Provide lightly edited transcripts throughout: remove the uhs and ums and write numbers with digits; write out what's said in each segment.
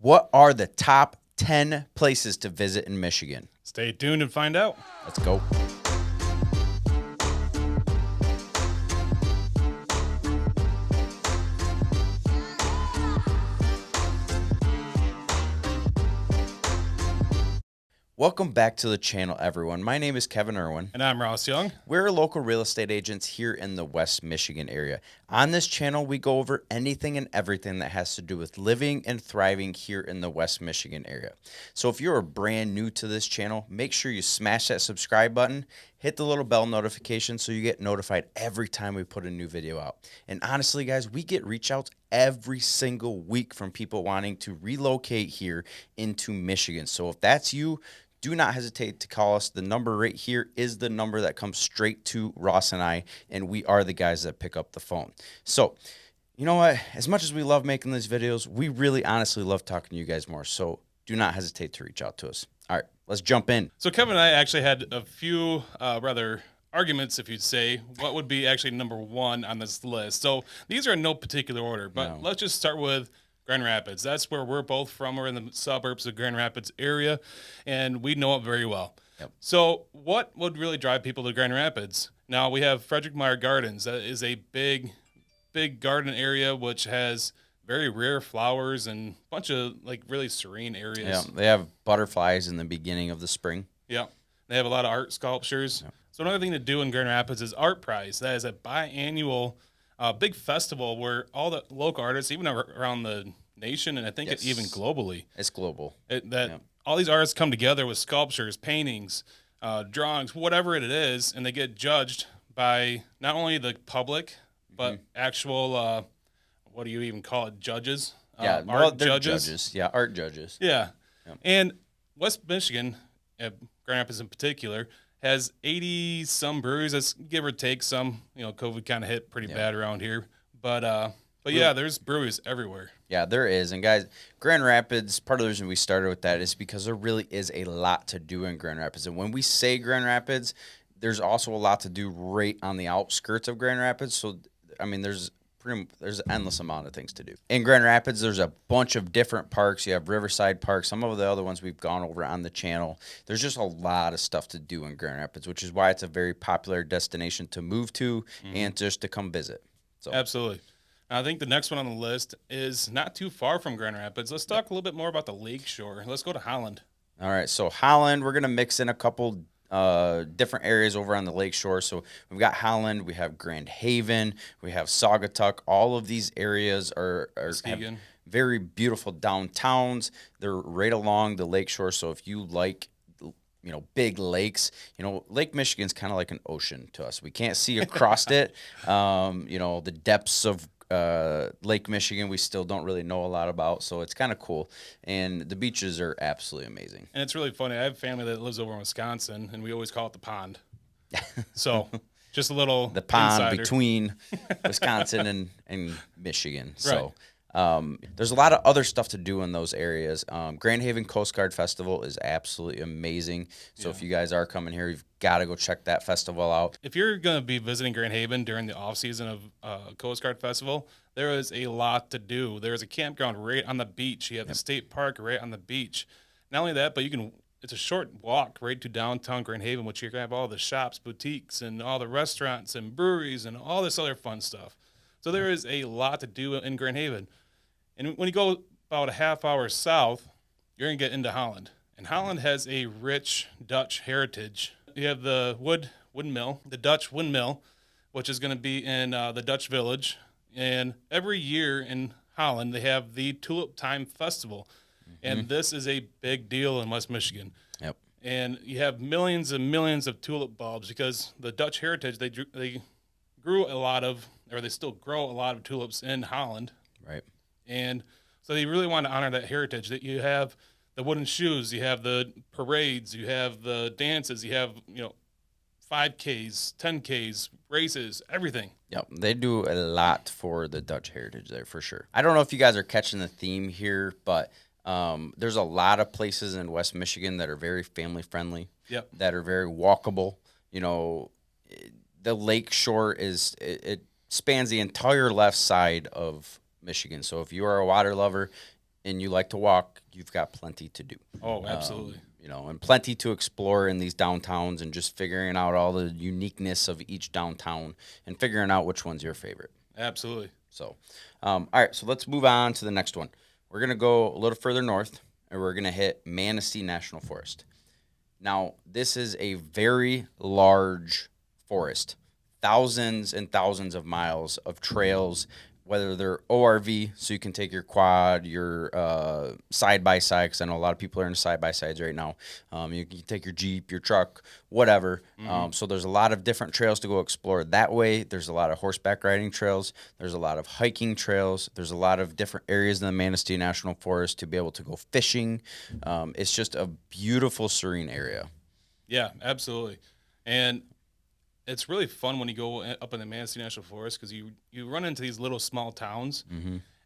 What are the top 10 places to visit in Michigan? Stay tuned and find out. Let's go. Welcome back to the channel, everyone. My name is Kevin Irwin. And I'm Ross Young. We're local real estate agents here in the West Michigan area. On this channel, we go over anything and everything that has to do with living and thriving here in the West Michigan area. So if you're brand new to this channel, make sure you smash that subscribe button, hit the little bell notification so you get notified every time we put a new video out. And honestly, guys, we get reach outs every single week from people wanting to relocate here into Michigan. So if that's you, do not hesitate to call us. The number right here is the number that comes straight to Ross and I, and we are the guys that pick up the phone. So, you know what? As much as we love making these videos, we really honestly love talking to you guys more. So do not hesitate to reach out to us. All right, let's jump in. So Kevin and I actually had a few rather arguments, if you'd say, what would be actually number one on this list. So these are in no particular order, but let's just start with Grand Rapids. That's where we're both from. We're in the suburbs of Grand Rapids area, and we know it very well. Yep. So what would really drive people to Grand Rapids? Now, we have Frederick Meyer Gardens. That is a big garden area which has very rare flowers and a bunch of like really serene areas. Yeah, they have butterflies in the beginning of the spring. Yeah. They have a lot of art sculptures. Yep. So another thing to do in Grand Rapids is Art Prize. That is a biannual big festival where all the local artists, even around the nation, and I think even globally. It's global. All these artists come together with sculptures, paintings, drawings, whatever it is, and they get judged by not only the public, but actual, what do you even call it, judges? Art judges. Yeah, art judges. Yeah. Yep. And West Michigan, Grand Rapids in particular, has 80-some breweries. That's give or take some. You know, COVID kind of hit pretty bad around here. But yeah, there's breweries everywhere. Yeah, there is. And guys, Grand Rapids, part of the reason we started with that is because there really is a lot to do in Grand Rapids. And when we say Grand Rapids, there's also a lot to do right on the outskirts of Grand Rapids. So, I mean, there's an endless amount of things to do. In Grand Rapids, there's a bunch of different parks. You have Riverside Park, some of the other ones we've gone over on the channel. There's just a lot of stuff to do in Grand Rapids, which is why it's a very popular destination to move to and just to come visit. So. Absolutely. I think the next one on the list is not too far from Grand Rapids. Let's talk a little bit more about the lake shore. Let's go to Holland. All right, so Holland, we're going to mix in a couple different areas over on the lake shore. So we've got Holland, we have Grand Haven, we have Saugatuck. All of these areas are have very beautiful downtowns. They're right along the lake shore. So if you like, you know, big lakes, you know, Lake Michigan's kind of like an ocean to us. We can't see across it. You know, the depths of Lake Michigan we still don't really know a lot about, so it's kind of cool, and the beaches are absolutely amazing. And it's really funny, I have family that lives over in Wisconsin, and we always call it the pond. So just a little the pond insider between Wisconsin and Michigan. So there's a lot of other stuff to do in those areas. Grand Haven Coast Guard Festival is absolutely amazing. So if you guys are coming here, you've got to go check that festival out. If you're going to be visiting Grand Haven during the off season of Coast Guard Festival, there is a lot to do. There's a campground right on the beach. You have the state park right on the beach. Not only that, but it's a short walk right to downtown Grand Haven, which you're going to have all the shops, boutiques, and all the restaurants and breweries and all this other fun stuff. So there is a lot to do in Grand Haven. And when you go about a half hour south, you're going to get into Holland. And Holland has a rich Dutch heritage. You have the windmill, the Dutch windmill, which is going to be in the Dutch village. And every year in Holland, they have the Tulip Time Festival. And this is a big deal in West Michigan. Yep. And you have millions and millions of tulip bulbs because the Dutch heritage, they grew a lot of, or they still grow a lot of tulips in Holland. Right. And so they really want to honor that heritage, that you have the wooden shoes, you have the parades, you have the dances, you have, 5Ks, 10Ks, races, everything. Yep, they do a lot for the Dutch heritage there for sure. I don't know if you guys are catching the theme here, but there's a lot of places in West Michigan that are very family friendly, that are very walkable. You know, the lake shore it spans the entire left side of Michigan. So if you are a water lover, and you like to walk, you've got plenty to do. Oh, absolutely. And plenty to explore in these downtowns and just figuring out all the uniqueness of each downtown and figuring out which one's your favorite. Absolutely. So, all right, so let's move on to the next one. We're going to go a little further north, and we're going to hit Manistee National Forest. Now, this is a very large forest, thousands and thousands of miles of trails, whether they're ORV, so you can take your quad, your side-by-side, because I know a lot of people are into side-by-sides right now. You can take your Jeep, your truck, whatever. So there's a lot of different trails to go explore that way. There's a lot of horseback riding trails. There's a lot of hiking trails. There's a lot of different areas in the Manistee National Forest to be able to go fishing. It's just a beautiful, serene area. Yeah, absolutely. And it's really fun when you go up in the Madison National Forest because you run into these little small towns,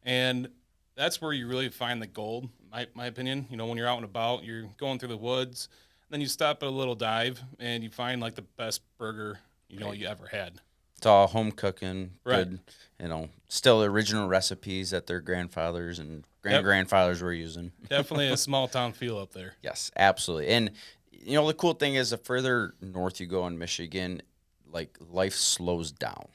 and that's where you really find the gold, my opinion. When you're out and about, you're going through the woods, then you stop at a little dive, and you find like the best burger you ever had. It's all home cooking, Right. good, still original recipes that their grandfathers and grandfathers were using. Definitely a small town feel up there. Yes, absolutely. And, the cool thing is the further north you go in Michigan, like life slows down.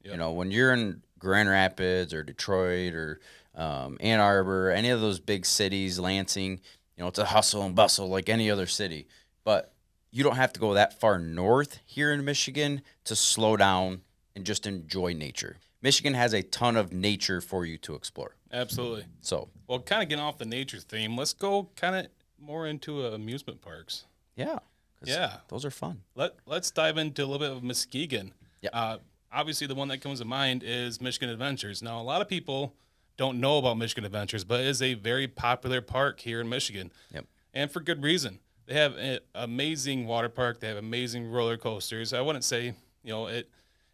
Yep. When you're in Grand Rapids or Detroit or Ann Arbor, any of those big cities, Lansing, it's a hustle and bustle like any other city. But you don't have to go that far north here in Michigan to slow down and just enjoy nature. Michigan has a ton of nature for you to explore. Absolutely. So, well, kind of getting off the nature theme, let's go kind of more into amusement parks. yeah. 'Cause Yeah. those are fun. Let's dive into a little bit of Muskegon. Yeah. Obviously, the one that comes to mind is Michigan Adventures. Now, a lot of people don't know about Michigan Adventures, but it is a very popular park here in Michigan. Yep. And for good reason. They have an amazing water park. They have amazing roller coasters. I wouldn't say,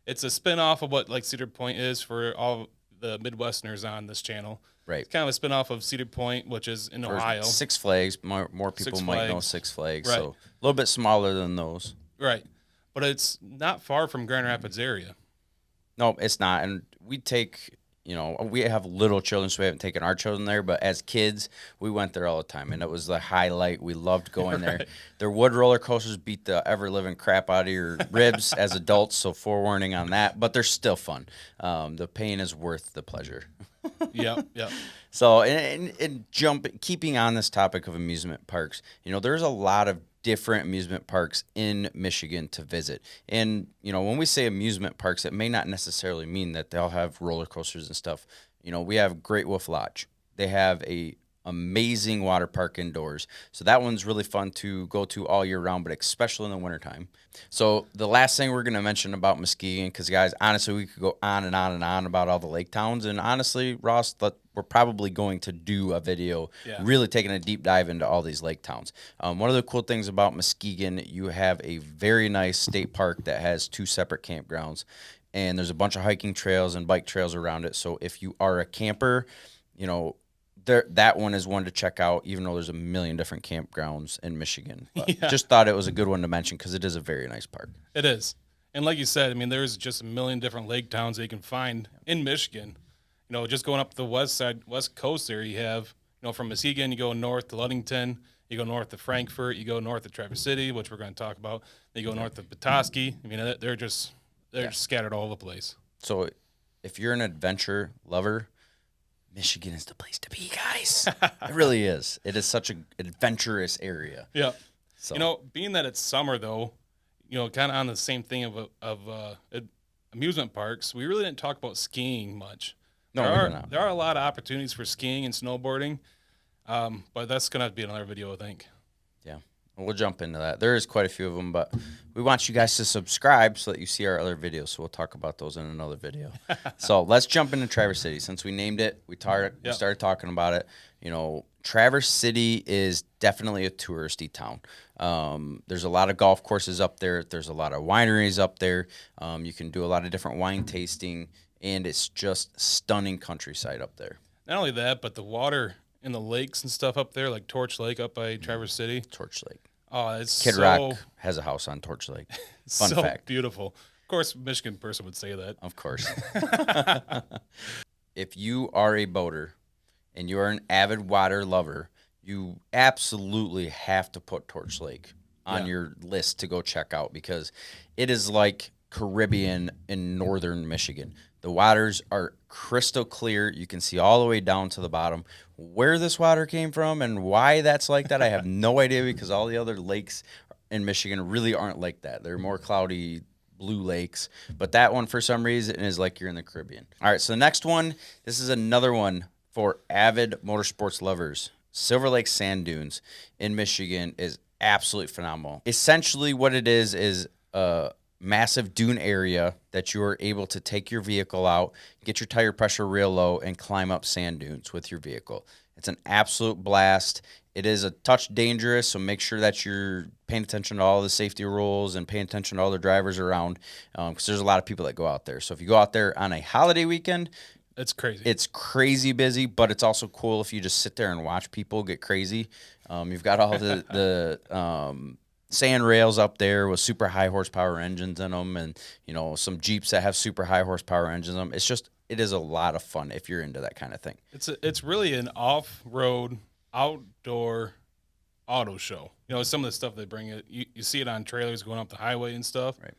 it's a spin-off of what like Cedar Point is for all the Midwesterners on this channel. Right. It's kind of a spin-off of Cedar Point, which is in Or Ohio. Six Flags. More people Six might know Flags. Six Flags. Right. So a little bit smaller than those. Right. But it's not far from Grand Rapids area. No, it's not. And we take, we have little children, so we haven't taken our children there. But as kids, we went there all the time, and it was the highlight. We loved going there. Right. Their wood roller coasters beat the ever-living crap out of your ribs as adults, so forewarning on that. But they're still fun. The pain is worth the pleasure. Yep. So, keeping on this topic of amusement parks, there's a lot of different amusement parks in Michigan to visit. And, when we say amusement parks, it may not necessarily mean that they'll have roller coasters and stuff. We have Great Wolf Lodge. They have a amazing water park indoors. So that one's really fun to go to all year round, but especially in the wintertime. So the last thing we're going to mention about Muskegon, because, guys, honestly, we could go on and on and on about all the lake towns. And honestly, Ross, we're probably going to do a video really taking a deep dive into all these lake towns. One of the cool things about Muskegon, you have a very nice state park that has 2 separate campgrounds. And there's a bunch of hiking trails and bike trails around it. So if you are a camper, that one is one to check out, even though there's a million different campgrounds in Michigan. But just thought it was a good one to mention because it is a very nice park. It is. And like you said, there's just a million different lake towns that you can find in Michigan. Just going up the west coast there, you have, from Muskegon, you go north to Ludington, you go north to Frankfort, you go north to Traverse City, which we're going to talk about. Then you go north to Petoskey. They're just scattered all over the place. So if you're an adventure lover, Michigan is the place to be, guys. It really is. It is such an adventurous area. Yeah. So. Being that it's summer, though, kind of on the same thing of amusement parks, we really didn't talk about skiing much. No, there are a lot of opportunities for skiing and snowboarding, but that's going to have to be another video, I think. Yeah. We'll jump into that. There is quite a few of them, but we want you guys to subscribe so that you see our other videos. So we'll talk about those in another video. So let's jump into Traverse City. Since we named it, we started talking about it. Traverse City is definitely a touristy town. There's a lot of golf courses up there. There's a lot of wineries up there. You can do a lot of different wine tasting, and it's just stunning countryside up there. Not only that, but the water in the lakes and stuff up there, like Torch Lake up by Traverse City. Torch Lake. Oh, it's Kid Rock has a house on Torch Lake. Fun so fact. Beautiful. Of course, a Michigan person would say that. Of course. If you are a boater and you're an avid water lover, you absolutely have to put Torch Lake on your list to go check out, because it is like Caribbean in northern Michigan. The waters are crystal clear. You can see all the way down to the bottom. Where this water came from and why that's like that, I have no idea, because all the other lakes in Michigan really aren't like that. They're more cloudy blue lakes, but that one for some reason is like you're in the Caribbean. All right, so the next one, this is another one for avid motorsports lovers. Silver Lake Sand Dunes in Michigan is absolutely phenomenal. Essentially what it is a massive dune area that you are able to take your vehicle out, get your tire pressure real low, and climb up sand dunes with your vehicle. It's an absolute blast. It is a touch dangerous, so make sure that you're paying attention to all the safety rules and paying attention to all the drivers around, because there's a lot of people that go out there. So if you go out there on a holiday weekend, It's crazy. it's crazy busy, but it's also cool if you just sit there and watch people get crazy. You've got all the sand rails up there with super high horsepower engines in them, and some Jeeps that have super high horsepower engines in them. It is a lot of fun if you're into that kind of thing. It's really an off-road, outdoor auto show. Some of the stuff they bring it. You see it on trailers going up the highway and stuff. Right.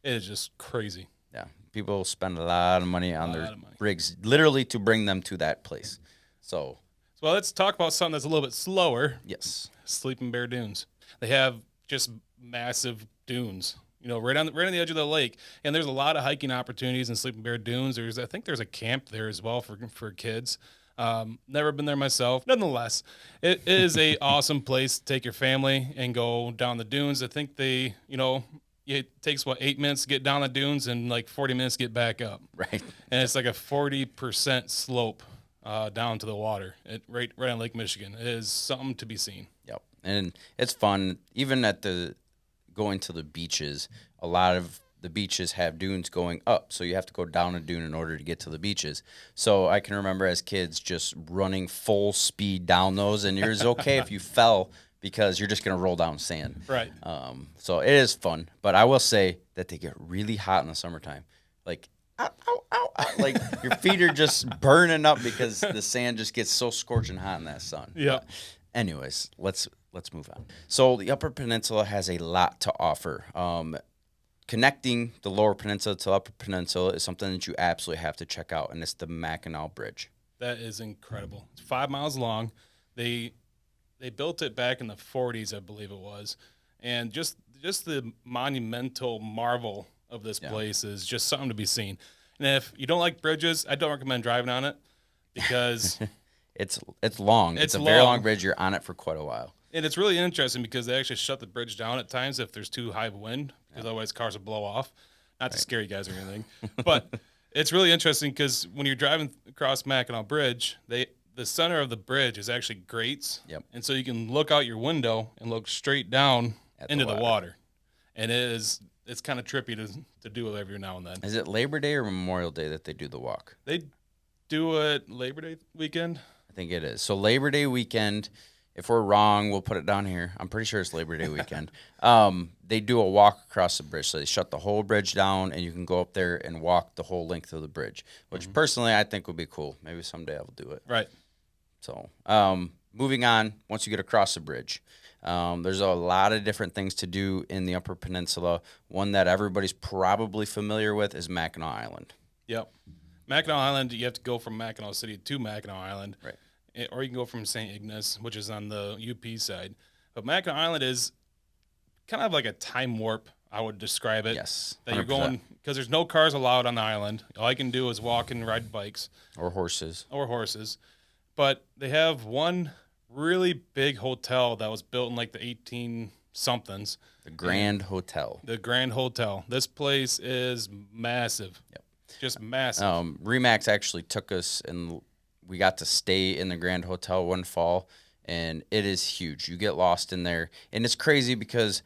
It is just crazy. Yeah, people spend a lot of money on their rigs, literally to bring them to that place. So let's talk about something that's a little bit slower. yes, Sleeping Bear Dunes. They have just massive dunes, right on the edge of the lake. And there's a lot of hiking opportunities in Sleeping Bear Dunes. I think there's a camp there as well for kids. Never been there myself. Nonetheless, it is a awesome place to take your family and go down the dunes. I think it takes 8 minutes to get down the dunes and like 40 minutes to get back up. right. And it's like a 40% slope down to the water, right on Lake Michigan. It is something to be seen. Yep, and it's fun. Even going to the beaches, a lot of the beaches have dunes going up, so you have to go down a dune in order to get to the beaches. So I can remember as kids just running full speed down those, and it's okay if you fell, because you're just going to roll down sand. Right. So it is fun, but I will say that they get really hot in the summertime. Like, ow, ow, ow, ow. Like your feet are just burning up because the sand just gets so scorching hot in that sun. Yeah. Anyways, let's move on. So the Upper Peninsula has a lot to offer. Connecting the Lower Peninsula to the Upper Peninsula is something that you absolutely have to check out, and it's the Mackinac Bridge. That is incredible. It's 5 miles long. They built it back in the 40s, I believe it was, and just the monumental marvel of this place is just something to be seen. And if you don't like bridges, I don't recommend driving on it, because it's long. It's a very long bridge. You're on it for quite a while. And it's really interesting because they actually shut the bridge down at times if there's too high of wind, because otherwise cars will blow off. Not to scare you guys or anything, but it's really interesting because when you're driving across Mackinac Bridge, the center of the bridge is actually grates. Yep. And so you can look out your window and look straight down into the water. And it's kind of trippy to do it every now and then. Is it Labor Day or Memorial Day that they do the walk? They do it Labor Day weekend. I think it is. So Labor Day weekend, if we're wrong, we'll put it down here. I'm pretty sure it's Labor Day weekend. They do a walk across the bridge. So they shut the whole bridge down, and you can go up there and walk the whole length of the bridge, which personally I think would be cool. Maybe someday I'll do it. Right. So moving on, once you get across the bridge, there's a lot of different things to do in the Upper Peninsula. One that everybody's probably familiar with is Mackinac Island. Yep. Mackinac Island, you have to go from Mackinac City to Mackinac Island. Right. Or you can go from St. Ignace, which is on the UP side. But Mackinac Island is kind of like a time warp, I would describe it. Yes. 100%. That you're going, because there's no cars allowed on the island. All I can do is walk and ride bikes. Or horses. But they have one really big hotel that was built in like the 18-somethings. The Grand Hotel. The Grand Hotel. This place is massive. Yep. Just massive. Remax actually took us, and we got to stay in the Grand Hotel one fall, and it is huge. You get lost in there, and it's crazy because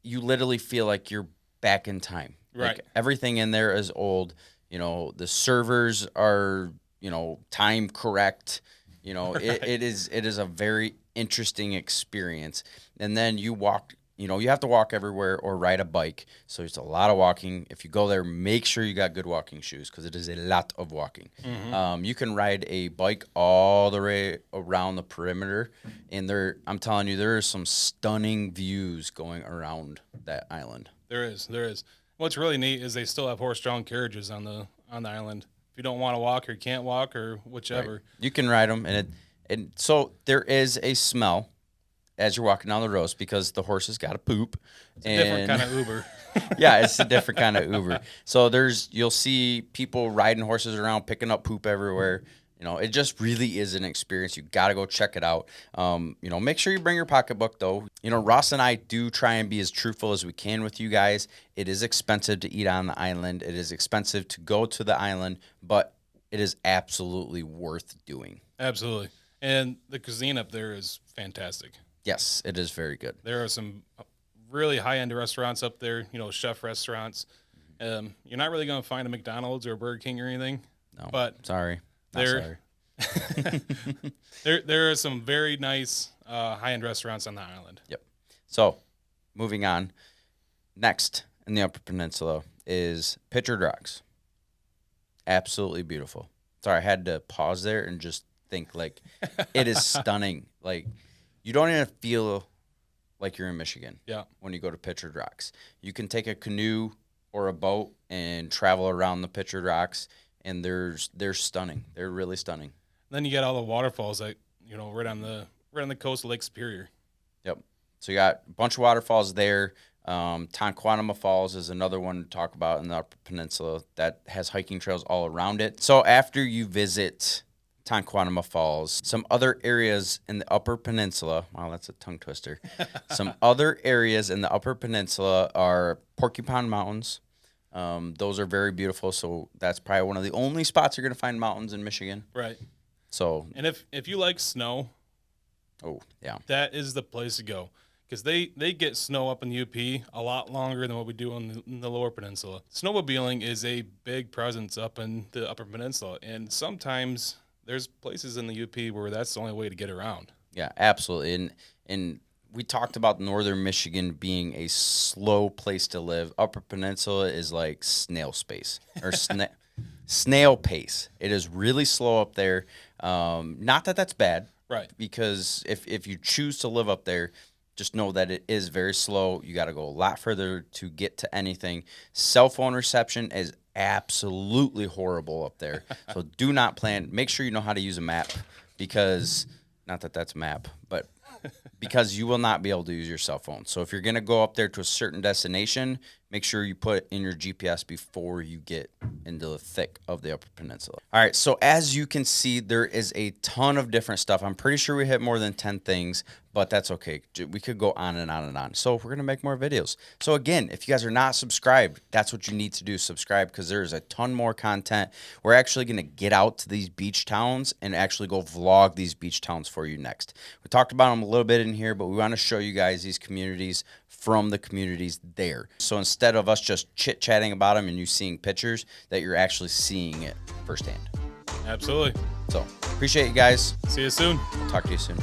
you literally feel like you're back in time. Right. Like everything in there is old. The servers are, time correct. It is a very interesting experience. And then you walk you have to walk everywhere or ride a bike. So it's a lot of walking. If you go there, make sure you got good walking shoes because it is a lot of walking. You can ride a bike all the way around the perimeter, and I'm telling you, there are some stunning views going around that island. There is. What's really neat is they still have horse-drawn carriages on the island. If you don't want to walk or can't walk or whichever, Right. You can ride them, and so there is a smell as you're walking down the roads because the horses got to poop. It's a different kind of Uber. Yeah, it's a different kind of Uber. So you'll see people riding horses around, picking up poop everywhere. It just really is an experience. You got to go check it out. Make sure you bring your pocketbook though. Ross and I do try and be as truthful as we can with you guys. It is expensive to eat on the island. It is expensive to go to the island, but it is absolutely worth doing. Absolutely. And the cuisine up there is fantastic. Yes, it is very good. There are some really high-end restaurants up there, chef restaurants. You're not really going to find a McDonald's or a Burger King or anything. No, but sorry. There are some very nice high-end restaurants on the island. Yep. So, moving on. Next in the Upper Peninsula is Pictured Rocks. Absolutely beautiful. Sorry, I had to pause there and just think, it is stunning. You don't even feel like you're in Michigan when you go to Pictured Rocks. You can take a canoe or a boat and travel around the Pictured Rocks, and they're stunning. They're really stunning. Then you got all the waterfalls that right on the coast of Lake Superior. Yep. So you got a bunch of waterfalls there. Tonquanima Falls is another one to talk about in the Upper Peninsula that has hiking trails all around it. So after you visit Tonquanima Falls, some other areas in the Upper Peninsula, wow, that's a tongue twister. Some other areas in the Upper Peninsula are Porcupine Mountains. Those are very beautiful. So that's probably one of the only spots you're going to find mountains in Michigan. Right. So, and if you like snow, oh yeah, that is the place to go because they get snow up in the UP a lot longer than what we do in the Lower Peninsula. Snowmobiling is a big presence up in the Upper Peninsula, and sometimes there's places in the UP where that's the only way to get around. Yeah, absolutely. And we talked about northern Michigan being a slow place to live. Upper Peninsula is like snail space or snail pace. It is really slow up there. Not that that's bad. Right. Because if you choose to live up there, just know that it is very slow. You got to go a lot further to get to anything. Cell phone reception is absolutely horrible up there. So do not plan. Make sure you know how to use a map because, not that that's a map, but because you will not be able to use your cell phone. So if you're going to go up there to a certain destination, make sure you put it in your GPS before you get into the thick of the Upper Peninsula. All right, so as you can see, there is a ton of different stuff. I'm pretty sure we hit more than 10 things, but that's okay. We could go on and on and on. So we're going to make more videos. So again, if you guys are not subscribed, that's what you need to do, subscribe, because there's a ton more content. We're actually going to get out to these beach towns and actually go vlog these beach towns for you next. We talked about them a little bit in here, but we want to show you guys these communities from the communities there. So instead of us just chit-chatting about them and you seeing pictures, that you're actually seeing it firsthand. Absolutely. So appreciate you guys. See you soon. Talk to you soon.